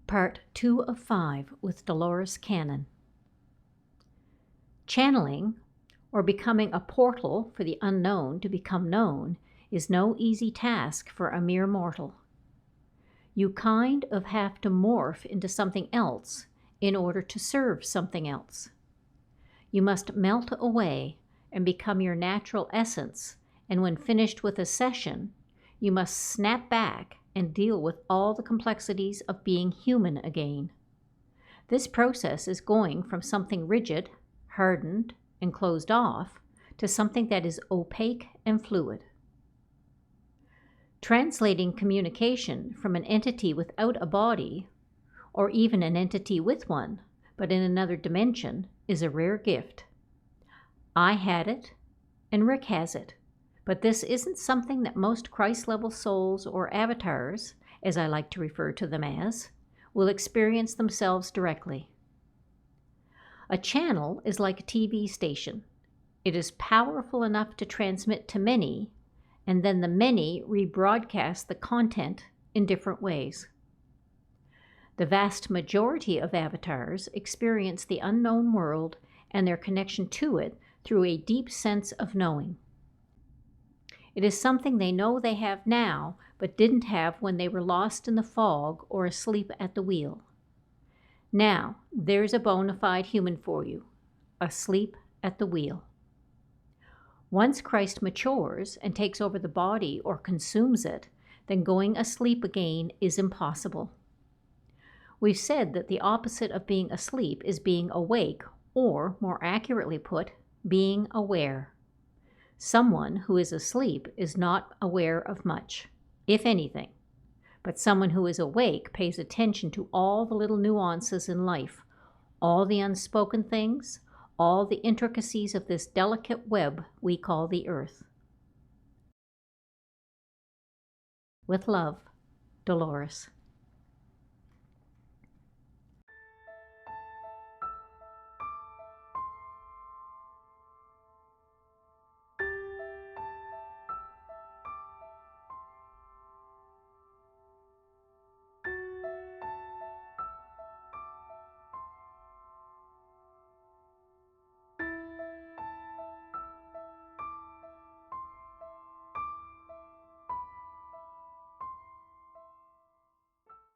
Part 2 of 5 with Dolores Cannon. Channeling, or becoming a portal for the unknown to become known, is no easy task for a mere mortal. You kind of have to morph into something else in order to serve something else. You must melt away and become your natural essence, and when finished with a session, you must snap back and deal with all the complexities of being human again. This process is going from something rigid, hardened, and closed off to something that is opaque and fluid. Translating communication from an entity without a body, or even an entity with one, but in another dimension, is a rare gift. I had it, and Rick has it. But this isn't something that most Christ-level souls or avatars, as I like to refer to them as, will experience themselves directly. A channel is like a TV station. It is powerful enough to transmit to many, and then the many rebroadcast the content in different ways. The vast majority of avatars experience the unknown world and their connection to it through a deep sense of knowing. It is something they know they have now, but didn't have when they were lost in the fog or asleep at the wheel. Now, there's a bona fide human for you, asleep at the wheel. Once Christ matures and takes over the body or consumes it, then going asleep again is impossible. We've said that the opposite of being asleep is being awake, or, more accurately put, being aware. Someone who is asleep is not aware of much, if anything, but someone who is awake pays attention to all the little nuances in life, all the unspoken things, all the intricacies of this delicate web we call the earth. With love, Dolores.